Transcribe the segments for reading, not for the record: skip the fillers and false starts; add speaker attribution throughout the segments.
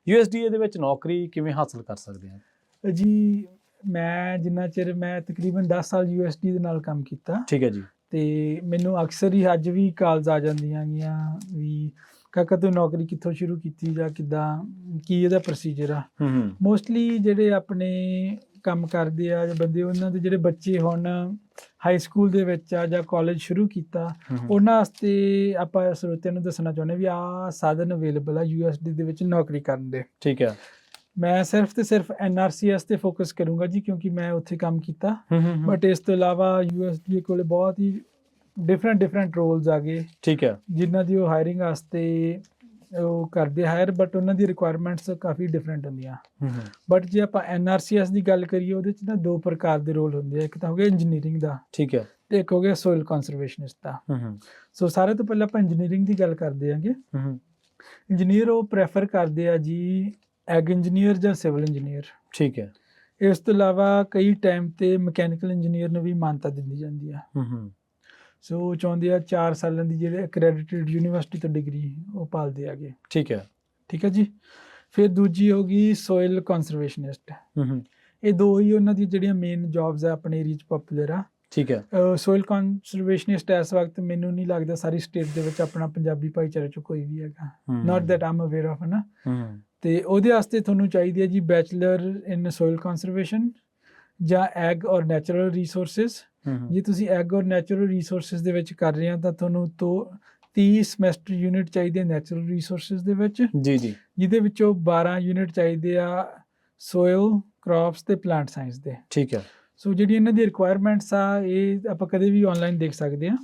Speaker 1: USDA ਦੇ ਵਿੱਚ ਨੌਕਰੀ ਕਿਵੇਂ ਹਾਸਲ ਕਰ ਸਕਦੇ ਹਾਂ?
Speaker 2: ਜੀ ਮੈਂ ਜਿੰਨਾ ਚਿਰ ਮੈਂ ਤਕਰੀਬਨ 10 ਸਾਲ USD ਦੇ ਨਾਲ ਕੰਮ ਕੀਤਾ
Speaker 1: ਠੀਕ ਹੈ ਜੀ।
Speaker 2: ਤੇ ਮੈਨੂੰ ਅਕਸਰ ਹੀ ਅੱਜ ਵੀ ਕਾਲਸ ਆ ਜਾਂਦੀਆਂ ਗੀਆਂ ਵੀ ਕਾਕਾ ਤੂੰ ਨੌਕਰੀ ਕਿੱਥੋਂ ਸ਼ੁਰੂ ਕੀਤੀ ਜਾਂ ਕਿੱਦਾਂ, ਕੀ ਇਹਦਾ ਪ੍ਰੋਸੀਜਰ ਆ। ਮੋਸਟਲੀ ਜਿਹੜੇ ਆਪਣੇ ਕੰਮ ਕਰਦੇ ਆ ਜਾਂ ਬੰਦੇ, ਉਹਨਾਂ ਦੇ ਜਿਹੜੇ ਬੱਚੇ ਹੁਣ ਹਾਈ ਸਕੂਲ ਦੇ ਵਿੱਚ ਆ ਜਾਂ ਕਾਲਜ ਸ਼ੁਰੂ ਕੀਤਾ, ਉਹਨਾਂ ਵਾਸਤੇ ਆਪਾਂ ਸਰੋਤਿਆਂ ਨੂੰ ਦੱਸਣਾ ਚਾਹੁੰਦੇ ਵੀ ਆਹ ਸਾਧਨ ਅਵੇਲੇਬਲ ਆ USD ਦੇ ਵਿੱਚ ਨੌਕਰੀ ਕਰਨ ਦੇ।
Speaker 1: ਠੀਕ ਹੈ।
Speaker 2: ਮੈਂ ਸਿਰਫ ਤੇ ਸਿਰਫ NRCS ਤੇ ਫੋਕਸ ਕਰੂੰਗਾ ਜੀ, ਕਿਉਂਕਿ ਮੈਂ ਉੱਥੇ ਕੰਮ ਕੀਤਾ। ਬਟ ਇਸ ਤੋਂ ਇਲਾਵਾ USD ਕੋਲੇ ਬਹੁਤ ਹੀ ਡਿਫਰੈਂਟ ਰੋਲਸ ਆ ਗਏ।
Speaker 1: ਠੀਕ ਹੈ।
Speaker 2: ਜਿਨ੍ਹਾਂ ਦੀ ਉਹ ਹਾਇਰਿੰਗ ਵਾਸਤੇ ਉਹ ਕਰਦੇ ਹਾਇਰ, ਬਟ ਉਹਨਾਂ ਦੀ ਰਿਕੁਆਇਰਮੈਂਟਸ ਕਾਫੀ ਡਿਫਰੈਂਟ ਹੁੰਦੀਆਂ। ਬਟ ਜੇ ਆਪਾਂ NRCS ਦੀ ਗੱਲ ਕਰੀਏ, ਉਹਦੇ 'ਚ ਨਾ 2 ਪ੍ਰਕਾਰ ਦੇ ਰੋਲ ਹੁੰਦੇ ਆ। ਇੱਕ ਤਾਂ ਹੋ ਗਿਆ ਇੰਜੀਨੀਅਰਿੰਗ ਦਾ,
Speaker 1: ਠੀਕ ਹੈ,
Speaker 2: ਤੇ ਇੱਕ ਹੋ ਗਿਆ ਸੋਇਲ ਕੰਜ਼ਰਵੇਸ਼ਨਿਸਟ ਦਾ। ਸੋ ਸਾਰੇ ਤੋਂ ਪਹਿਲਾਂ ਆਪਾਂ ਇੰਜੀਨੀਅਰਿੰਗ ਦੀ ਗੱਲ ਕਰਦੇ ਆਂਗੇ। ਇੰਜੀਨੀਅਰ ਉਹ ਪ੍ਰੈਫਰ ਕਰਦੇ ਆ ਜੀ ਐਗ ਇੰਜੀਨੀਅਰ ਜਾਂ ਸਿਵਲ ਇੰਜੀਨੀਅਰ।
Speaker 1: ਠੀਕ ਹੈ।
Speaker 2: ਇਸ ਤੋਂ ਇਲਾਵਾ ਕਈ ਟਾਈਮ ਤੇ ਮਕੈਨੀਕਲ ਇੰਜੀਨੀਅਰ ਨੂੰ ਵੀ ਮਾਨਤਾ ਦਿੱਤੀ ਜਾਂਦੀ ਆ। ਸੋ ਉਹ ਚਾਹੁੰਦੇ ਆ 4 ਸਾਲਾਂ ਦੀ ਜਿਹੜੇ ਅਕ੍ਰੈਡਿਟਡ ਯੂਨੀਵਰਸਿਟੀ ਤੋਂ ਡਿਗਰੀ ਉਹ ਪਾਲਦੇ ਆਗੇ।
Speaker 1: ਠੀਕ ਹੈ।
Speaker 2: ਠੀਕ ਹੈ ਜੀ। ਫਿਰ ਦੂਜੀ ਹੋ ਗਈ ਸੋਇਲ ਕੰਜ਼ਰਵੇਸ਼ਨਿਸਟ। ਇਹ 2 ਹੀ ਉਹਨਾਂ ਦੀ ਜਿਹੜੀਆਂ ਮੇਨ ਜੌਬਸ ਆ ਆਪਣੇ ਏਰੀਆ 'ਚ ਪਪੂਲਰ ਆ।
Speaker 1: ਠੀਕ ਹੈ।
Speaker 2: ਸੋਇਲ ਕੰਜ਼ਰਵੇਸ਼ਨਿਸਟ ਇਸ ਵਕਤ ਮੈਨੂੰ ਨਹੀਂ ਲੱਗਦਾ ਸਾਰੀ ਸਟੇਟ ਦੇ ਵਿੱਚ ਆਪਣਾ ਪੰਜਾਬੀ ਭਾਈਚਾਰੇ 'ਚ ਕੋਈ ਵੀ ਹੈਗਾ। ਨਾਟ ਦੈਟ ਆਮ ਅਵੇਅਰ ਆਫ, ਹੈ ਨਾ। ਤੇ ਉਹਦੇ ਵਾਸਤੇ ਤੁਹਾਨੂੰ ਚਾਹੀਦੀ ਹੈ ਜੀ ਬੈਚਲਰ ਇਨ ਸੋਇਲ ਕੰਜ਼ਰਵੇਸ਼ਨ ਜਾਂ ਐਗ ਔਰ ਨੈਚੁਰਲ ਰਿਸੋਰਸਿਸ। ਜੇ ਤੁਸੀਂ ਐਗ ਔਰ ਨੈਚੁਰਲ ਰਿਸੋਰਸਿਸ ਦੇ ਵਿੱਚ ਕਰ ਰਹੇ ਆ ਤਾਂ ਤੁਹਾਨੂੰ 30 ਸਮੈਸਟਰ ਯੂਨਿਟ ਚਾਹੀਦੇ ਨੈਚੁਰਲ ਰਿਸੋਰਸਿਸ ਦੇ ਵਿੱਚ
Speaker 1: ਜੀ,
Speaker 2: ਜਿਹਦੇ ਵਿੱਚੋਂ 12 ਯੂਨਿਟ ਚਾਹੀਦੇ ਆ ਸੋਇਲ, ਕ੍ਰੌਪਸ ਤੇ ਪਲਾਂਟ ਸਾਇੰਸ ਦੇ।
Speaker 1: ਠੀਕ ਹੈ।
Speaker 2: ਸੋ ਜਿਹੜੀ ਇਹਨਾਂ ਦੀ ਰਿਕੁਆਇਰਮੈਂਟਸ ਆ ਇਹ ਆਪਾਂ ਕਦੇ ਵੀ ਆਨਲਾਈਨ ਦੇਖ ਸਕਦੇ ਆ।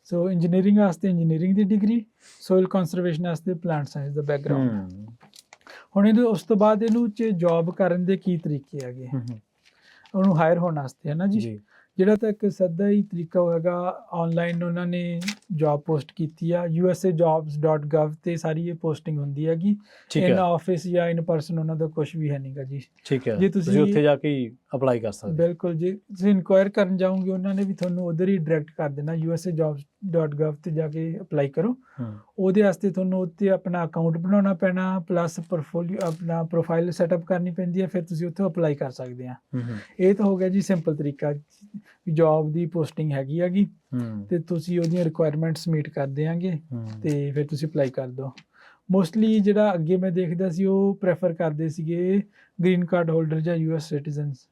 Speaker 2: ਸੋ ਇੰਜੀਨੀਅਰਿੰਗ ਵਾਸਤੇ ਇੰਜੀਨੀਅਰਿੰਗ ਦੀ ਡਿਗਰੀ, ਸੋਇਲ ਕੰਜ਼ਰਵੇਸ਼ਨ ਵਾਸਤੇ ਪਲਾਂਟ ਸਾਇੰਸ ਦਾ ਬੈਕਗ੍ਰਾਉਂਡ। ਹੁਣ ਇਹਨੂੰ ਉਸ ਤੋਂ ਬਾਅਦ ਇਹਨੂੰ 'ਚ ਜੌਬ ਕਰਨ ਦੇ ਕੀ ਤਰੀਕੇ ਹੈਗੇ ਉਹਨੂੰ ਹਾਇਰ ਹੋਣ ਵਾਸਤੇ, ਹੈ ਨਾ ਜੀ। ਜਿਹੜਾ ਤਾਂ ਇੱਕ ਸਿੱਧਾ ਹੀ ਤਰੀਕਾ ਹੋਏਗਾ, ਆਨਲਾਈਨ ਉਹਨਾਂ ਨੇ ਜੌਬ ਪੋਸਟ ਕੀਤੀ ਆ usajobs.gov ਤੇ ਸਾਰੀ ਇਹ ਪੋਸਟਿੰਗ ਹੁੰਦੀ ਹੈਗੀ। ਇਨ ਆਫਿਸ ਜਾਂ ਇਨ ਪਰਸਨ ਉਹਨਾਂ ਦਾ ਕੁਝ ਵੀ ਹੈ ਨਹੀਂਗਾ ਜੀ।
Speaker 1: ਠੀਕ ਹੈ। ਜੇ ਤੁਸੀਂ ਉੱਥੇ ਜਾ ਕੇ ਅਪਲਾਈ ਕਰ ਸਕਦੇ।
Speaker 2: ਬਿਲਕੁਲ। ਜੇ ਤੁਸੀਂ ਇਨਕੁਆਇਰ ਕਰਨ ਜਾਓਗੇ ਉਹਨਾਂ ਨੇ ਵੀ ਤੁਹਾਨੂੰ ਉਧਰ ਹੀ ਡਾਇਰੈਕਟ ਕਰ ਦੇਣਾ usajobs.gov ਤੇ ਜਾ ਕੇ ਅਪਲਾਈ ਕਰੋ। ਉਹਦੇ ਵਾਸਤੇ ਤੁਹਾਨੂੰ ਉੱਤੇ ਆਪਣਾ ਅਕਾਊਂਟ ਬਣਾਉਣਾ ਪੈਣਾ, ਪਲੱਸ ਪੋਰਟਫੋਲੀਓ ਆਪਣਾ ਪ੍ਰੋਫਾਈਲ ਸੈਟਅਪ ਕਰਨੀ ਪੈਂਦੀ ਹੈ, ਫਿਰ ਤੁਸੀਂ ਉੱਥੇ ਅਪਲਾਈ ਕਰ ਸਕਦੇ ਆ। ਇਹ ਤਾਂ ਹੋ ਗਿਆ ਜੀ ਸਿੰਪਲ ਤਰੀਕਾ, ਜੌਬ ਦੀ ਪੋਸਟਿੰਗ ਹੈਗੀ ਤੇ ਤੁਸੀਂ ਉਹਦੀਆਂ ਰਿਕੁਆਇਰਮੈਂਟਸ ਮੀਟ ਕਰ ਦਿਆਂਗੇ ਤੇ ਫਿਰ ਤੁਸੀਂ ਅਪਲਾਈ ਕਰ ਦਿਓ। ਮੋਸਟਲੀ ਜਿਹੜਾ ਅੱਗੇ ਮੈਂ ਦੇਖਦਾ ਸੀ ਉਹ ਪ੍ਰੈਫਰ ਕਰਦੇ ਸੀਗੇ ਗ੍ਰੀਨ ਕਾਰਡ ਹੋਲਡਰ ਜਾਂ US ਸਿਟੀਜ਼ਨਸ।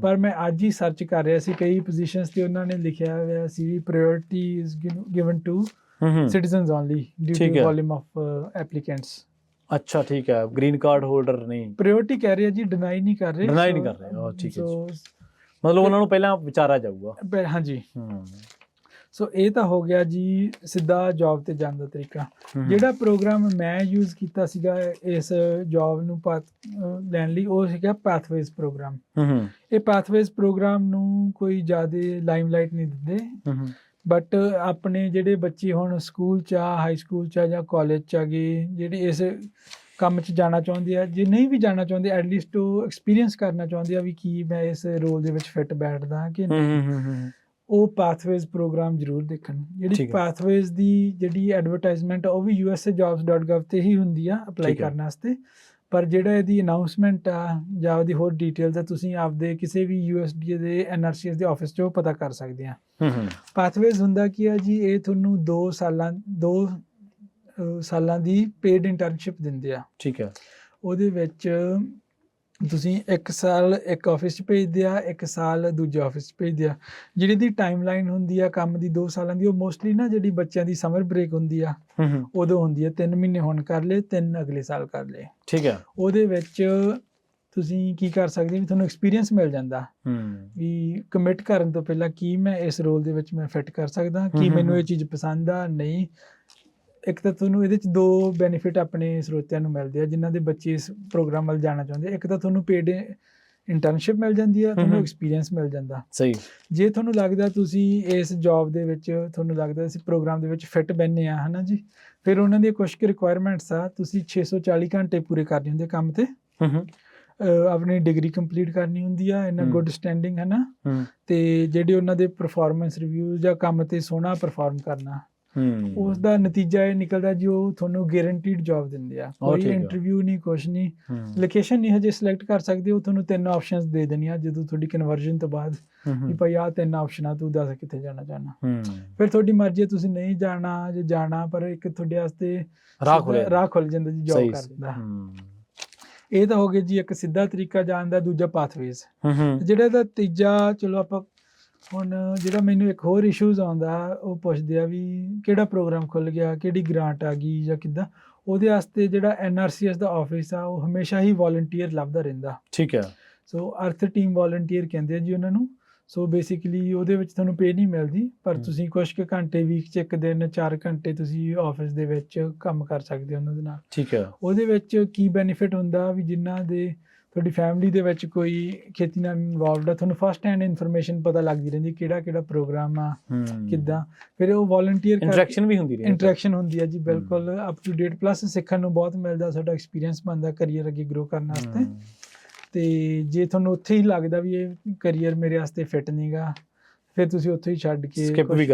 Speaker 2: ਪਰ ਮੈਂ ਅੱਜ ਹੀ ਸਰਚ ਕਰ ਰਿਹਾ ਸੀ ਕਈ ਪੋਜੀਸ਼ਨਸ ਤੇ ਉਹਨਾਂ ਨੇ ਲਿਖਿਆ ਹੋਇਆ ਸੀ ਵੀ priority is given to citizens only due to volume of applicants. ਅੱਛਾ, ਠੀਕ ਹੈ। ਗ੍ਰੀਨ ਕਾਰਡ ਹੋਲਡਰ ਨਹੀਂ ਪ੍ਰਾਇੋਰਟੀ ਕਹਿ ਰਹੇ ਜੀ, ਡਿਨਾਈ ਨਹੀਂ ਕਰ ਰਹੇ। ਠੀਕ ਹੈ। ਮਤਲਬ ਉਹਨਾਂ ਨੂੰ ਪਹਿਲਾਂ ਵਿਚਾਰਿਆ ਜਾਊਗਾ। ਹਾਂਜੀ। ਸੋ ਇਹ ਤਾਂ ਹੋ ਗਿਆ ਜੀ ਸਿੱਧਾ ਜੌਬ ਤੇ ਜਾਣ ਦਾ ਤਰੀਕਾ। ਜਿਹੜਾ ਪ੍ਰੋਗਰਾਮ ਮੈਂ ਯੂਜ਼ ਕੀਤਾ ਸੀਗਾ ਇਸ ਜੌਬ ਨੂੰ ਲੈਣ ਲਈ ਉਹ ਸੀਗਾ ਪਾਥਵੇਜ਼ ਪ੍ਰੋਗਰਾਮ। ਇਹ ਪਾਥਵੇਜ਼ ਪ੍ਰੋਗਰਾਮ ਨੂੰ ਕੋਈ ਜ਼ਿਆਦਾ ਲਾਈਮਲਾਈਟ ਨਹੀਂ ਦਿੰਦੇ, ਬਟ ਆਪਣੇ ਜਿਹੜੇ ਬੱਚੇ ਹੁਣ ਸਕੂਲ 'ਚ ਆ, ਹਾਈ ਸਕੂਲ 'ਚ ਆ ਜਾਂ ਕਾਲਜ 'ਚ ਆ ਗਏ, ਜਿਹੜੇ ਇਸ ਕੰਮ 'ਚ ਜਾਣਾ ਚਾਹੁੰਦੇ ਆ, ਜੇ ਨਹੀਂ ਵੀ ਜਾਣਾ ਚਾਹੁੰਦੇ ਐਟਲੀਸਟ ਉਹ ਐਕਸਪੀਰੀਅੰਸ ਕਰਨਾ ਚਾਹੁੰਦੇ ਆ ਵੀ ਕੀ ਮੈਂ ਇਸ ਰੋਲ ਦੇ ਵਿੱਚ ਫਿੱਟ ਬੈਠਦਾ ਕਿ ਨਹੀਂ, ਉਹ ਪਾਥਵੇਜ਼ ਪ੍ਰੋਗਰਾਮ ਜ਼ਰੂਰ ਦੇਖਣ। ਜਿਹੜੀ ਪਾਥਵੇਜ਼ ਦੀ ਜਿਹੜੀ ਐਡਵਰਟਾਈਜ਼ਮੈਂਟ ਉਹ ਵੀ usajobs.gov ਤੇ ਹੀ ਹੁੰਦੀ ਆ ਅਪਲਾਈ ਕਰਨ ਵਾਸਤੇ। ਪਰ ਜਿਹੜਾ ਇਹਦੀ ਅਨਾਊਂਸਮੈਂਟ ਆ ਜਾਂ ਉਹਦੀ ਹੋਰ ਡਿਟੇਲਸ ਆ ਤੁਸੀਂ ਆਪਦੇ ਕਿਸੇ ਵੀ USDA ਦੇ NRCS ਦੇ ਆਫਿਸ 'ਚੋਂ ਪਤਾ ਕਰ ਸਕਦੇ ਆ। ਪਾਥਵੇਜ਼ ਹੁੰਦਾ ਕੀ ਆ ਜੀ, ਇਹ ਤੁਹਾਨੂੰ 2 ਸਾਲਾਂ ਦੀ ਪੇਡ ਇੰਟਰਨਸ਼ਿਪ ਦਿੰਦੇ ਆ। ਠੀਕ ਹੈ। ਉਹਦੇ ਵਿੱਚ ਤੁਸੀਂ 1 ਸਾਲ ਇੱਕ ਆਫਿਸ 'ਚ ਭੇਜਦੇ ਆ, 1 ਸਾਲ ਦੂਜੇ ਆਫਿਸ 'ਚ ਭੇਜਦੇ ਆ। ਜਿਹੜੀ ਦੀ ਟਾਈਮ ਲਾਈਨ ਹੁੰਦੀ ਆ ਕੰਮ ਦੀ 2 ਸਾਲਾਂ ਦੀ, ਉਹ ਮੋਸਟਲੀ ਨਾ ਜਿਹੜੀ ਬੱਚਿਆਂ ਦੀ ਸਮਰ ਬ੍ਰੇਕ ਹੁੰਦੀ ਆ ਉਦੋਂ ਹੁੰਦੀ ਆ। 3 ਮਹੀਨੇ ਹੁਣ ਕਰ ਲਏ, 3 ਅਗਲੇ ਸਾਲ ਕਰ ਲਏ। ਠੀਕ ਹੈ। ਉਹਦੇ ਵਿੱਚ ਤੁਸੀਂ ਕੀ ਕਰ ਸਕਦੇ ਵੀ ਤੁਹਾਨੂੰ ਐਕਸਪੀਰੀਅੰਸ ਮਿਲ ਜਾਂਦਾ ਵੀ ਕਮਿਟ ਕਰਨ ਤੋਂ ਪਹਿਲਾਂ ਕੀ ਮੈਂ ਇਸ ਰੋਲ ਦੇ ਵਿੱਚ ਮੈਂ ਫਿੱਟ ਕਰ ਸਕਦਾ, ਕੀ ਮੈਨੂੰ ਇਹ ਚੀਜ਼ ਪਸੰਦ ਆ ਨਹੀਂ। ਇੱਕ ਤਾਂ ਤੁਹਾਨੂੰ ਇਹਦੇ 'ਚ 2 ਬੈਨੀਫਿਟ ਆਪਣੇ ਸਰੋਤਿਆਂ ਨੂੰ ਮਿਲਦੇ ਆ ਜਿਨ੍ਹਾਂ ਦੇ ਬੱਚੇ ਇਸ ਪ੍ਰੋਗਰਾਮ ਵੱਲ ਜਾਣਾ ਚਾਹੁੰਦੇ ਆ। ਇੱਕ ਤਾਂ ਤੁਹਾਨੂੰ ਪੇਡ ਇੰਟਰਨਸ਼ਿਪ ਮਿਲ ਜਾਂਦੀ ਆ, ਤੁਹਾਨੂੰ ਐਕਸਪੀਰੀਅੰਸ ਮਿਲ ਜਾਂਦਾ। ਸਹੀ। ਜੇ ਤੁਹਾਨੂੰ ਲੱਗਦਾ ਤੁਸੀਂ ਇਸ ਜੌਬ ਦੇ ਵਿੱਚ ਤੁਹਾਨੂੰ ਲੱਗਦਾ ਇਸ ਪ੍ਰੋਗਰਾਮ ਦੇ ਵਿੱਚ ਫਿੱਟ ਬੈਠੇ ਆ, ਹੈ ਨਾ ਜੀ, ਫਿਰ ਉਹਨਾਂ ਦੀਆਂ ਕੁਛ ਕੁ ਰਿਕੁਆਇਰਮੈਂਟਸ ਆ। ਤੁਸੀਂ 640 ਘੰਟੇ ਪੂਰੇ ਕਰਨੇ ਹੁੰਦੇ ਕੰਮ ਤੇ, ਆਪਣੀ ਡਿਗਰੀ ਕੰਪਲੀਟ ਕਰਨੀ ਹੁੰਦੀ ਆ ਇਨ ਗੁੱਡ ਸਟੈਂਡਿੰਗ, ਹੈ ਨਾ। ਤੇ ਜਿਹੜੇ ਉਹਨਾਂ ਦੇ ਪਰਫਾਰਮੈਂਸ ਰਿਵਿਊ ਜਾਂ ਕੰਮ ਤੇ ਸੋਹਣਾ ਪਰਫਾਰਮ ਕਰਨਾ, ਉਸ ਦਾ ਨਤੀਜਾ ਇਹ ਨਿਕਲਦਾ ਜੀ ਉਹ ਤੁਹਾਨੂੰ ਗਾਰੰਟੀਡ ਜੌਬ ਦਿੰਦੇ ਆ, ਕੋਈ
Speaker 1: ਠੀਕ ਆ।
Speaker 2: ਇੰਟਰਵਿਊ ਨਹੀਂ, ਕੁਛ ਨਹੀਂ, ਲੋਕੇਸ਼ਨ ਨਹੀਂ ਹਜੇ ਸਿਲੈਕਟ ਕਰ ਸਕਦੇ, ਉਹ ਤੁਹਾਨੂੰ 3 ਆਪਸ਼ਨਸ ਦੇ ਦੇਣੀਆਂ ਜਦੋਂ ਤੁਹਾਡੀ ਕਨਵਰਜਨ ਤੋਂ ਬਾਅਦ ਵੀ ਭਾਈ ਆਹ 3 ਆਪਸ਼ਨਾਂ ਤੂੰ ਦੱਸ ਕਿੱਥੇ ਜਾਣਾ ਚਾਹੁੰਦਾ। ਫਿਰ ਤੁਹਾਡੀ ਮਰਜ਼ੀ ਹੈ, ਤੁਸੀਂ ਨਹੀਂ ਜਾਣਾ, ਜੇ ਜਾਣਾ ਪਰ ਇੱਕ ਤੁਹਾਡੇ ਵਾਸਤੇ ਰਾਹ ਖੁੱਲ ਜਾਂਦਾ ਜੀ ਜੌਬ ਕਰਨ ਦਾ। ਇਹ ਤਾਂ ਹੋ ਗਿਆ ਜੀ ਇੱਕ ਸਿੱਧਾ ਤਰੀਕਾ ਜਾਣ ਦਾ। ਦੂਜਾ ਪਾਥਵੇਜ਼, ਜਿਹੜਾ ਦਾ ਤੀਜਾ, ਚਲੋ ਆਪਾਂ ਹੁਣ ਜਿਹੜਾ ਮੈਨੂੰ ਇੱਕ ਹੋਰ ਇਸ਼ੂਜ਼ ਆਉਂਦਾ ਉਹ ਪੁੱਛਦੇ ਆ ਵੀ ਕਿਹੜਾ ਪ੍ਰੋਗਰਾਮ ਖੁੱਲ ਗਿਆ, ਕਿਹੜੀ ਗ੍ਰਾਂਟ ਆ ਗਈ ਜਾਂ ਕਿੱਦਾਂ। ਉਹਦੇ ਵਾਸਤੇ ਜਿਹੜਾ NRCS ਦਾ ਆਫਿਸ ਆ ਉਹ ਹਮੇਸ਼ਾ ਹੀ ਵੋਲੰਟੀਅਰ ਲੱਭਦਾ ਰਹਿੰਦਾ।
Speaker 1: ਠੀਕ ਹੈ।
Speaker 2: ਸੋ ਅਰਥ ਟੀਮ ਵੋਲੰਟੀਅਰ ਕਹਿੰਦੇ ਆ ਜੀ ਉਹਨਾਂ ਨੂੰ। ਸੋ ਬੇਸਿਕਲੀ ਉਹਦੇ ਵਿੱਚ ਤੁਹਾਨੂੰ ਪੇ ਨਹੀਂ ਮਿਲਦੀ, ਪਰ ਤੁਸੀਂ ਕੁਛ ਕੁ ਘੰਟੇ ਵੀਕ 'ਚ, ਇੱਕ ਦਿਨ 4 ਘੰਟੇ ਤੁਸੀਂ ਆਫਿਸ ਦੇ ਵਿੱਚ ਕੰਮ ਕਰ ਸਕਦੇ ਹੋ ਉਹਨਾਂ ਦੇ ਨਾਲ।
Speaker 1: ਠੀਕ ਹੈ।
Speaker 2: ਉਹਦੇ ਵਿੱਚ ਕੀ ਬੈਨੀਫਿਟ ਹੁੰਦਾ ਵੀ ਜਿਨ੍ਹਾਂ ਦੇ ਤੁਹਾਡੀ ਫੈਮਿਲੀ ਦੇ ਵਿੱਚ ਕੋਈ ਖੇਤੀ ਨਾਲ ਇਨਵੋਲਵਡ ਆ, ਤੁਹਾਨੂੰ ਫਸਟ ਹੈਂਡ ਇਨਫੋਰਮੇਸ਼ਨ ਪਤਾ ਲੱਗਦੀ ਰਹਿੰਦੀ ਕਿਹੜਾ ਪ੍ਰੋਗਰਾਮ ਆ, ਕਿੱਦਾਂ। ਫਿਰ ਉਹ ਵੋਲੰਟੀਅਰ
Speaker 1: ਇੰਟਰੈਕਸ਼ਨ ਵੀ ਹੁੰਦੀ ਰਹੀ,
Speaker 2: ਇੰਟਰੈਕਸ਼ਨ ਹੁੰਦੀ ਹੈ ਜੀ, ਬਿਲਕੁਲ ਅਪ ਟੂ ਡੇਟ, ਪਲੱਸ ਸਿੱਖਣ ਨੂੰ ਬਹੁਤ ਮਿਲਦਾ, ਸਾਡਾ ਐਕਸਪੀਰੀਅੰਸ ਬਣਦਾ ਕਰੀਅਰ ਅੱਗੇ ਗਰੋ ਕਰਨ ਵਾਸਤੇ। ਤੇ ਜੇ ਤੁਹਾਨੂੰ ਉੱਥੇ ਹੀ ਲੱਗਦਾ ਵੀ ਇਹ ਕਰੀਅਰ ਮੇਰੇ ਵਾਸਤੇ ਫਿੱਟ ਨਹੀਂਗਾ, ਫਿਰ ਤੁਸੀਂ ਉੱਥੇ ਹੀ ਛੱਡ ਕੇ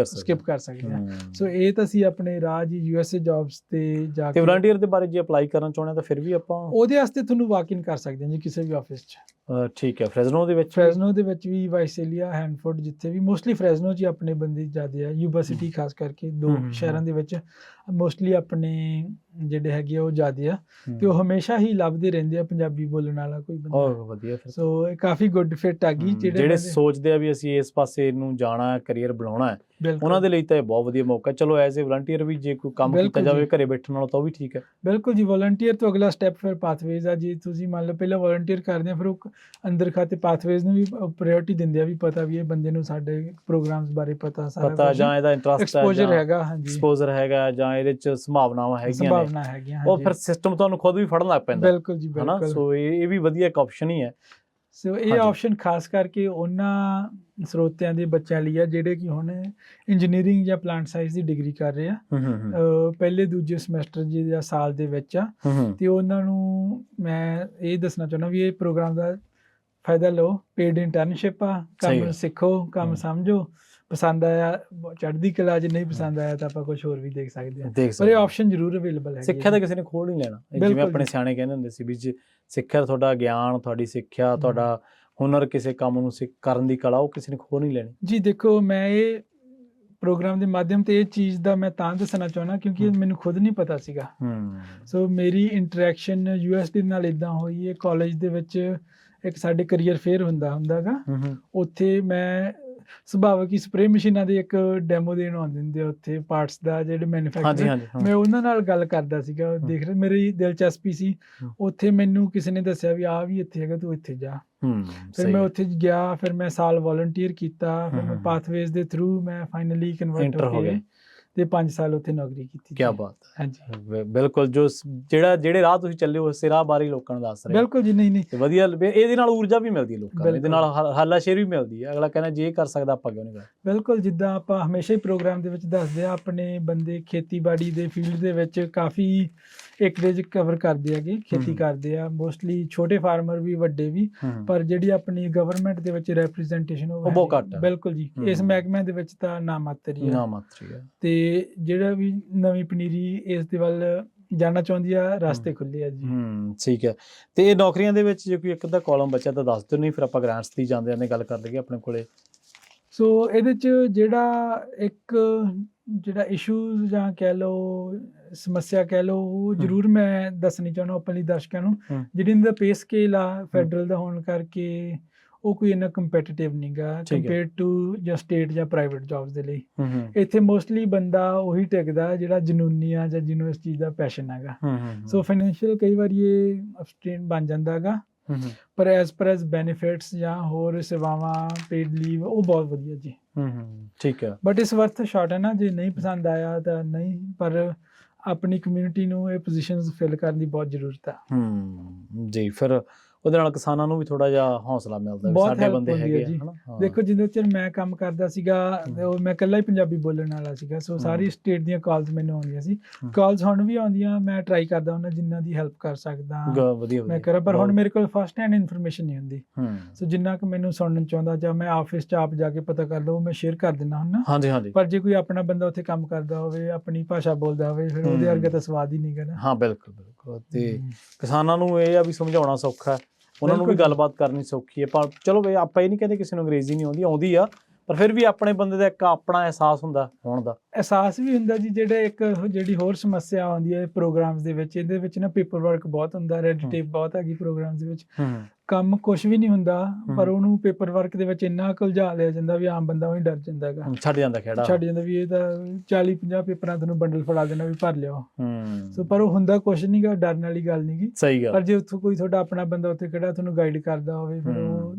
Speaker 2: ਸਕਿਪ ਕਰ ਸਕਦੇ ਆ। ਸੋ ਇਹ ਤਾਂ ਅਸੀਂ ਆਪਣੇ ਰਾਜ USA ਜੌਬਸ ਤੇ ਜਾ ਕੇ।
Speaker 1: ਵਲੰਟੀਅਰ ਦੇ ਬਾਰੇ ਜੇ ਅਪਲਾਈ ਕਰਨਾ ਚਾਹੁੰਦੇ ਤਾਂ ਫਿਰ ਵੀ ਆਪਾਂ
Speaker 2: ਉਹਦੇ ਵਾਸਤੇ ਤੁਹਾਨੂੰ ਵਾਕ ਇਨ ਕਰ ਸਕਦੇ ਹਾਂ ਜੀ ਕਿਸੇ ਵੀ ਆਫਿਸ 'ਚ।
Speaker 1: ਠੀਕ ਹੈ। ਫ੍ਰੈਜ਼ਨੋ ਦੇ ਵਿੱਚ ਵੀ ਵਾਈਸੇਲੀਆ, ਹੈਂਡਫੋਰਡ, ਜਿੱਥੇ ਵੀ ਮੋਸਟਲੀ ਫ੍ਰੈਜ਼ਨੋ 'ਚ ਹੀ ਆਪਣੇ ਬੰਦੇ ਜ਼ਿਆਦੇ ਆ। ਯੂਬਾ ਸਿਟੀ ਖਾਸ ਕਰਕੇ 2 ਸ਼ਹਿਰਾਂ ਦੇ ਵਿੱਚ ਮੋਸਟਲੀ ਆਪਣੇ ਜਿਹੜੇ ਹੈਗੇ ਉਹ ਜ਼ਿਆਦੇ ਆ, ਤੇ ਉਹ ਹਮੇਸ਼ਾ ਹੀ ਲੱਭਦੇ ਰਹਿੰਦੇ ਆ ਪੰਜਾਬੀ ਬੋਲਣ ਵਾਲਾ ਕੋਈ ਬੰਦਾ। ਵਧੀਆ।
Speaker 2: ਸੋ ਇਹ ਕਾਫੀ ਗੁੱਡ ਫਿੱਟ ਆ ਗਈ।
Speaker 1: ਜਿਹੜੇ ਸੋਚਦੇ ਆ ਵੀ ਅਸੀਂ ਇਸ ਪਾਸੇ ਨੂੰ ਜਾਣਾ ਹੈ, ਕਰੀਅਰ ਬਣਾਉਣਾ ਹੈ, ਉਹਨਾਂ ਦੇ ਲਈ ਤਾਂ ਇਹ ਬਹੁਤ ਵਧੀਆ ਮੌਕਾ। ਚਲੋ ਐਜ਼ ਏ ਵਲੰਟੀਅਰ ਵੀ ਜੇ ਕੋਈ ਕੰਮ ਕੀਤਾ ਜਾਵੇ ਘਰੇ ਬੈਠਣ ਨਾਲ ਤਾਂ ਉਹ ਵੀ ਠੀਕ ਹੈ।
Speaker 2: ਬਿਲਕੁਲ ਜੀ। ਵਲੰਟੀਅਰ ਤੋਂ ਅਗਲਾ ਸਟੈਪ ਫਿਰ ਪਾਥਵੇਜ਼ ਆ ਜੀ। ਤੁਸੀਂ ਮੰਨ ਲਓ ਪਹਿਲਾਂ ਵਲੰਟੀਅਰ ਕਰਦੇ ਆ, ਫਿਰ ਉਹ ਅੰਦਰ ਖਾਤੇ ਪਾਥਵੇਜ਼ ਨੂੰ ਵੀ ਪ੍ਰਾਇੋਰਟੀ ਦਿੰਦੇ ਆ ਵੀ ਪਤਾ ਵੀ ਇਹ ਬੰਦੇ ਨੂੰ ਸਾਡੇ ਪ੍ਰੋਗਰਾਮਸ ਬਾਰੇ ਪਤਾ ਸਾਰਾ
Speaker 1: ਜਾਂ ਇਹਦਾ ਇੰਟਰਸਟ ਹੈ,
Speaker 2: ਐਕਸਪੋਜ਼ਰ ਹੈਗਾ। ਹਾਂਜੀ,
Speaker 1: ਐਕਸਪੋਜ਼ਰ ਹੈਗਾ ਜਾਂ ਇਹਦੇ 'ਚ ਸੰਭਾਵਨਾਵਾਂ ਹੈਗੀਆਂ। ਉਹ ਫਿਰ ਸਿਸਟਮ ਤੁਹਾਨੂੰ ਖੁਦ ਵੀ ਫੜਨ ਲੱਗ ਪੈਂਦਾ।
Speaker 2: ਬਿਲਕੁਲ ਜੀ, ਬਿਲਕੁਲ।
Speaker 1: ਸੋ ਇਹ ਵੀ ਵਧੀਆ ਇੱਕ ਆਪਸ਼ਨ ਹੀ ਹੈ।
Speaker 2: ਸੋ ਇਹ ਆਪਸ਼ਨ ਖਾਸ ਕਰਕੇ ਉਹਨਾਂ ਸਰੋਤਿਆਂ ਦੇ ਬੱਚਿਆਂ ਲਈ ਆ ਜਿਹੜੇ ਕਿ ਹੁਣ ਇੰਜੀਨੀਅਰਿੰਗ ਜਾਂ ਪਲਾਂਟ ਸਾਇੰਸ ਦੀ ਡਿਗਰੀ ਕਰ ਰਹੇ ਆ, ਪਹਿਲੇ ਦੂਜੇ ਸਮੈਸਟਰ ਜਾਂ ਸਾਲ ਦੇ ਵਿੱਚ ਆ। ਤੇ ਉਹਨਾਂ ਨੂੰ ਮੈਂ ਇਹ ਦੱਸਣਾ ਚਾਹੁੰਦਾ ਵੀ ਇਹ ਪ੍ਰੋਗਰਾਮ ਦਾ ਫਾਇਦਾ ਲਓ। ਪੇਡ ਇੰਟਰਨਸ਼ਿਪ ਆ, ਕੰਮ ਸਿੱਖੋ, ਕੰਮ ਸਮਝੋ, ਪਸੰਦ ਆਇਆ ਚੜ੍ਹਦੀ ਕਲਾ, ਜੇ ਨਹੀਂ ਪਸੰਦ ਆਇਆ ਤਾਂ ਆਪਾਂ ਕੁਝ ਹੋਰ ਵੀ ਦੇਖ ਸਕਦੇ ਹਾਂ। ਪਰ ਇਹ ਆਪਸ਼ਨ ਜ਼ਰੂਰ ਅਵੇਲੇਬਲ ਹੈ।
Speaker 1: ਸਿੱਖਿਆ ਤਾਂ ਕਿਸੇ ਨੇ ਖੋਲ ਨਹੀਂ ਲੈਣਾ, ਜਿਵੇਂ ਆਪਣੇ ਸਿਆਣੇ ਕਹਿੰਦੇ ਹੁੰਦੇ ਸੀ ਵੀ ਸਿੱਖਿਆ ਤੁਹਾਡਾ ਗਿਆਨ, ਤੁਹਾਡੀ ਸਿੱਖਿਆ, ਤੁਹਾਡਾ ਹੁਨਰ, ਕਿਸੇ ਕੰਮ ਨੂੰ ਕਰਨ ਦੀ ਕਲਾ, ਉਹ ਕਿਸੇ ਨੇ ਖੋਲ ਨਹੀਂ ਲੈਣੀ
Speaker 2: ਜੀ। ਦੇਖੋ, ਮੈਂ ਇਹ ਪ੍ਰੋਗਰਾਮ ਦੇ ਮਾਧਿਅਮ ਤੇ ਇਹ ਚੀਜ਼ ਦਾ ਮੈਂ ਤਾਂ ਦੱਸਣਾ ਚਾਹੁੰਦਾ ਕਿਉਂਕਿ ਮੈਨੂੰ ਖੁਦ ਨਹੀਂ ਪਤਾ ਸੀਗਾ। ਸੋ ਮੇਰੀ ਇੰਟਰੈਕਸ਼ਨ US ਦੇ ਨਾਲ ਇੱਦਾਂ ਹੋਈ ਹੈ। ਕਾਲਜ ਦੇ ਵਿੱਚ ਇੱਕ ਸਾਡੇ ਕਰੀਅਰ ਫੇਅਰ ਹੁੰਦਾਗਾ, ਉੱਥੇ ਮੈਂ ਸੁਭਾਵਿਕ ਹੀ ਸਪਰੇ ਮਸ਼ੀਨਾਂ ਦੇ ਇੱਕ ਡੈਮੋ ਦੇਣ ਆਉਂਦੇ ਹੁੰਦੇ ਆ ਉੱਥੇ, ਪਾਰਟਸ ਦਾ ਜਿਹੜੇ ਮੈਨੂਫੈਕਚਰ। ਮੈਂ ਉਹਨਾਂ ਨਾਲ ਗੱਲ ਕਰਦਾ ਸੀਗਾ, ਦੇਖ ਰਿਹਾ, ਮੇਰੀ ਦਿਲਚਸਪੀ ਸੀ। ਉੱਥੇ ਮੈਨੂੰ ਕਿਸੇ ਨੇ ਦੱਸਿਆ ਵੀ ਆਹ ਵੀ ਇੱਥੇ ਹੈਗਾ, ਤੂੰ ਇੱਥੇ ਜਾ। ਫਿਰ ਮੈਂ ਉੱਥੇ ਗਿਆ, ਫਿਰ ਮੈਂ ਸਾਲ ਵੋਲੰਟੀਅਰ ਕੀਤਾ, ਫਿਰ ਮੈਂ ਪਾਥਵੇਜ਼ ਦੇ ਥਰੂ ਮੈਂ ਫਾਈਨਲੀ ਕਨਵਰਟ ਹੋ ਗਿਆ ਤੇ 5 ਸਾਲ ਉੱਥੇ ਨੌਕਰੀ ਕੀਤੀ।
Speaker 1: ਕੀ ਬਾਤ ਹੈ।
Speaker 2: ਹਾਂਜੀ,
Speaker 1: ਬਿਲਕੁਲ। ਜਿਹੜੇ ਰਾਹ ਤੁਸੀਂ ਚੱਲੇ ਹੋ ਉਸੇ ਰਾਹ ਬਾਰੇ ਲੋਕਾਂ ਨੂੰ ਦੱਸ ਰਹੇ।
Speaker 2: ਬਿਲਕੁਲ ਜੀ। ਨਹੀਂ
Speaker 1: ਵਧੀਆ, ਇਹਦੇ ਨਾਲ ਊਰਜਾ ਵੀ ਮਿਲਦੀ ਹੈ ਲੋਕਾਂ ਨੂੰ, ਇਹਦੇ ਨਾਲ ਹਾਲਾਸ਼ੇਰੀ ਵੀ ਮਿਲਦੀ ਹੈ। ਅਗਲਾ ਕਹਿੰਦਾ ਜੇ ਇਹ ਕਰ ਸਕਦਾ ਆਪਾਂ ਕਿਉਂ ਨਹੀਂ ਕਰ।
Speaker 2: ਬਿਲਕੁਲ, ਜਿੱਦਾਂ ਆਪਾਂ ਹਮੇਸ਼ਾ ਹੀ ਪ੍ਰੋਗਰਾਮ ਦੇ ਵਿੱਚ ਦੱਸਦੇ ਆ, ਆਪਣੇ ਬੰਦੇ ਖੇਤੀਬਾੜੀ ਦੇ ਫੀਲਡ ਦੇ ਵਿੱਚ ਕਾਫੀ ਏਕੜੇਜ ਕਵਰ ਕਰਦੇ ਹੈਗੇ, ਖੇਤੀ ਕਰਦੇ ਆ, ਮੋਸਟਲੀ ਛੋਟੇ ਫਾਰਮਰ ਵੀ, ਵੱਡੇ ਵੀ। ਪਰ ਜਿਹੜੀ ਆਪਣੀ ਗਵਰਨਮੈਂਟ ਦੇ ਵਿੱਚ ਰੈਪਰੈਜ਼ੈਂਟੇਸ਼ਨ ਉਹ ਬਹੁਤ ਘੱਟ ਹੈ। ਬਿਲਕੁਲ ਜੀ। ਇਸ ਮਹਿਕਮੇ ਦੇ ਵਿੱਚ ਤਾਂ ਨਾ ਮਾਤਰ ਹੀ ਹੈ। ਤੇ ਜਿਹੜਾ ਵੀ ਨਵੀਂ ਪਨੀਰੀ ਇਸ ਦੇ ਵੱਲ ਜਾਣਾ ਚਾਹੁੰਦੀ ਆ, ਰਸਤੇ ਖੁੱਲੇ ਆ ਜੀ।
Speaker 1: ਠੀਕ ਹੈ। ਤੇ ਇਹ ਨੌਕਰੀਆਂ ਦੇ ਵਿੱਚ ਜੇ ਕੋਈ ਇੱਕ ਅੱਧਾ ਕਾਲਮ ਬਚਿਆ ਤਾਂ ਦੱਸ ਦਿਓ, ਨਹੀਂ ਫਿਰ ਆਪਾਂ ਗ੍ਰਾਂਟਸ ਦੀ ਜਾਂਦੇ ਗੱਲ ਕਰ ਲਈਏ ਆਪਣੇ ਕੋਲੇ।
Speaker 2: ਸੋ ਇਹਦੇ 'ਚ ਜਿਹੜਾ ਇਸ਼ੂ ਜਾਂ ਕਹਿ ਲਓ, ਸਮੱਸਿਆ ਕਹਿ ਲਓ, ਉਹ ਜ਼ਰੂਰ ਮੈਂ ਦੱਸਣੀ ਚਾਹੁੰਦਾ ਆਪਣੇ ਦਰਸ਼ਕਾਂ ਨੂੰ। ਜਿਹੜੀ ਇਹਨਾਂ ਦਾ ਪੇ ਸਕੇਲ ਆ ਫੈਡਰਲ ਦਾ ਹੋਣ ਕਰਕੇ ਉਹ ਕੋਈ ਇੰਨਾ ਕੰਪੀਟੀਟਿਵ ਨਹੀਂਗਾ ਕੰਪੇਅਰਡ ਟੂ ਜਾਂ ਸਟੇਟ ਜਾਂ ਪ੍ਰਾਈਵੇਟ ਜੌਬਸ ਦੇ ਲਈ। ਇੱਥੇ ਮੋਸਟਲੀ ਬੰਦਾ ਉਹੀ ਟਿਕਦਾ ਜਿਹੜਾ ਜਨੂੰਨੀ ਆ ਜਾਂ ਜਿਹਨੂੰ ਇਸ ਚੀਜ਼ ਦਾ ਪੈਸ਼ਨ ਹੈਗਾ। ਸੋ ਫਾਈਨੈਂਸ਼ੀਅਲ ਕਈ ਵਾਰੀ ਇਹ ਅਬਸਟੇਨ ਬਣ ਜਾਂਦਾ ਹੈਗਾ, ਪਰ ਐਜ਼ ਪਰ ਐਜ਼ ਬੈਨੀਫਿਟਸ ਜਾਂ ਹੋਰ ਸੇਵਾਵਾਂ, ਪੇਡ ਲੀਵ, ਉਹ ਬਹੁਤ ਵਧੀਆ ਜੀ।
Speaker 1: ਠੀਕ ਹੈ।
Speaker 2: ਬਟ ਇਸ ਵਰਥ ਸ਼ਾਟ ਹੈ ਨਾ, ਜੇ ਨਹੀਂ ਪਸੰਦ ਆਇਆ ਤਾਂ ਨਹੀਂ, ਪਰ ਆਪਣੀ ਕਮਿਊਨਿਟੀ ਨੂੰ ਇਹ ਪੋਜੀਸ਼ਨਸ ਫਿਲ ਕਰਨ ਦੀ ਬਹੁਤ ਜ਼ਰੂਰਤ ਆ
Speaker 1: ਜੀ। ਫਿਰ
Speaker 3: ਉਹਦੇ ਨਾਲ ਕਿਸਾਨਾਂ ਨੂੰ ਵੀ ਥੋੜਾ ਜਿਹਾ ਹੌਸਲਾ ਮਿਲਦਾ ਵੀ
Speaker 2: ਬਹੁਤ
Speaker 3: ਸਾਡੇ
Speaker 2: help
Speaker 3: ਬੰਦੇ
Speaker 2: ਹੁੰਦੀ
Speaker 3: ਹੈਗੇ
Speaker 2: ਹੈ ਜੀ।
Speaker 3: ਆ, ਹਨਾ? ਹਾਂ।
Speaker 2: ਦੇਖੋ ਜਿੰਨੇ ਚਿਰ ਮੈਂ ਕੰਮ ਕਰਦਾ ਸੀਗਾ ਉਹ ਮੈਂ ਇਕੱਲਾ ਹੀ ਪੰਜਾਬੀ ਬੋਲਣ ਵਾਲਾ ਸੀਗਾ, ਸੋ ਸਾਰੀ ਸਟੇਟ ਦੀਆਂ ਕਾਲਸ ਮੈਨੂੰ ਆਉਂਦੀਆਂ ਸੀ। ਕਾਲਸ ਹੁਣ ਵੀ ਆਉਂਦੀਆਂ, ਮੈਂ ਟਰਾਈ ਕਰਦਾ ਹੁੰਦਾ ਜਿੰਨਾਂ ਦੀ ਹੈਲਪ ਕਰ ਸਕਦਾ
Speaker 3: ਵਧੀਆ
Speaker 2: ਮੈਂ ਕਰਾਂ, ਪਰ ਹੁਣ ਮੇਰੇ ਕੋਲ ਫਸਟ ਹੈਂਡ ਇਨਫੋਰਮੇਸ਼ਨ ਨਹੀਂ ਹੁੰਦੀ।
Speaker 3: ਹੂੰ
Speaker 2: ਸੋ ਜਿੰਨਾ ਕੁ ਮੈਨੂੰ ਸੁਣਨ ਚ ਆਉਂਦਾ ਜਾਂ ਮੈਂ ਆਫਿਸ ਚ ਆਪ ਜਾ ਕੇ ਪਤਾ ਕਰ ਲਵਾਂ, ਮੈਂ ਸ਼ੇਅਰ ਕਰ ਦਿੰਦਾ ਹੁੰਦਾ।
Speaker 3: ਹਾਂਜੀ ਹਾਂਜੀ
Speaker 2: ਪਰ ਜੇ ਕੋਈ ਆਪਣਾ ਬੰਦਾ ਉੱਥੇ ਕੰਮ ਕਰਦਾ ਹੋਵੇ, ਆਪਣੀ ਭਾਸ਼ਾ ਬੋਲਦਾ ਹੋਵੇ, ਫਿਰ ਉਹਦੇ ਵਰਗਾ ਤਾਂ ਸਵਾਦ ਹੀ ਨਹੀਂ ਗਾ।
Speaker 3: ਹਾਂ ਬਿਲਕੁਲ ਬਿਲਕੁਲ। ਤੇ ਕਿਸਾਨਾਂ ਨੂੰ ਇਹ ਆ ਵੀ ਸਮਝਾਉਣਾ ਸੌਖਾ ਹੈ, ਉਹਨਾਂ ਨੂੰ ਵੀ ਗੱਲਬਾਤ ਕਰਨੀ ਸੌਖੀ ਹੈ। ਪਰ ਚਲੋ ਵੀ ਆਪਾਂ ਇਹ ਨਹੀਂ ਕਹਿੰਦੇ ਕਿਸੇ ਨੂੰ ਅੰਗਰੇਜ਼ੀ ਨਹੀਂ ਆਉਂਦੀ ਆ, ਪਰ ਫਿਰ ਵੀ ਆਪਣੇ ਬੰਦੇ ਦਾ ਇੱਕ ਆਪਣਾ ਅਹਿਸਾਸ ਹੁੰਦਾ ਹੋਣ ਦਾ।
Speaker 2: ਅਹਿਸਾਸ ਵੀ ਹੁੰਦਾ ਜੀ। ਜਿਹੜੀ ਹੋਰ ਸਮੱਸਿਆ ਆਉਂਦੀ ਹੈ ਪ੍ਰੋਗਰਾਮਸ ਦੇ ਵਿੱਚ, ਇਹਦੇ ਵਿੱਚ ਨਾ ਪੇਪਰ ਵਰਕ ਬਹੁਤ ਹੁੰਦਾ, ਰੈਡ ਟੇਪ ਬਹੁਤ ਹੈਗੀ ਪ੍ਰੋਗਰਾਮਸ ਦੇ ਵਿੱਚ। ਕੰਮ ਕੁਛ ਵੀ ਨਹੀਂ ਹੁੰਦਾ, ਪਰ ਉਹਨੂੰ ਪੇਪਰ ਵਰਕ ਦੇ ਵਿੱਚ ਇੰਨਾ ਕੁ ਉਲਝਾ ਲਿਆ ਜਾਂਦਾ ਵੀ ਆਮ ਬੰਦਾ ਉਹੀ ਡਰ ਜਾਂਦਾ ਹੈਗਾ,
Speaker 3: ਛੱਡ ਜਾਂਦਾ ਖੇੜਾ,
Speaker 2: ਛੱਡ ਜਾਂਦਾ ਵੀ ਇਹ ਤਾਂ 40-50 ਪੇਪਰਾਂ ਤੁਹਾਨੂੰ ਬੰਡਲ ਫੜਾ ਦੇਣਾ ਵੀ ਭਰ ਲਿਓ। ਸੋ ਪਰ ਉਹ ਹੁੰਦਾ ਕੁਛ ਨਹੀਂ ਗਾ, ਡਰਨ ਵਾਲੀ ਗੱਲ ਨਹੀਂ ਗੀ।
Speaker 3: ਸਹੀ ਗੱਲ।
Speaker 2: ਪਰ ਜੇ ਉੱਥੋਂ ਕੋਈ ਤੁਹਾਡਾ ਆਪਣਾ ਬੰਦਾ ਉੱਥੇ ਕਿਹੜਾ ਤੁਹਾਨੂੰ ਗਾਈਡ ਕਰਦਾ ਹੋਵੇ, ਫਿਰ ਉਹ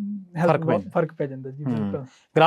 Speaker 2: ਫਰਕ ਪੈ ਜਾਂਦਾ ਜੀ। ਬਿਲਕੁਲ।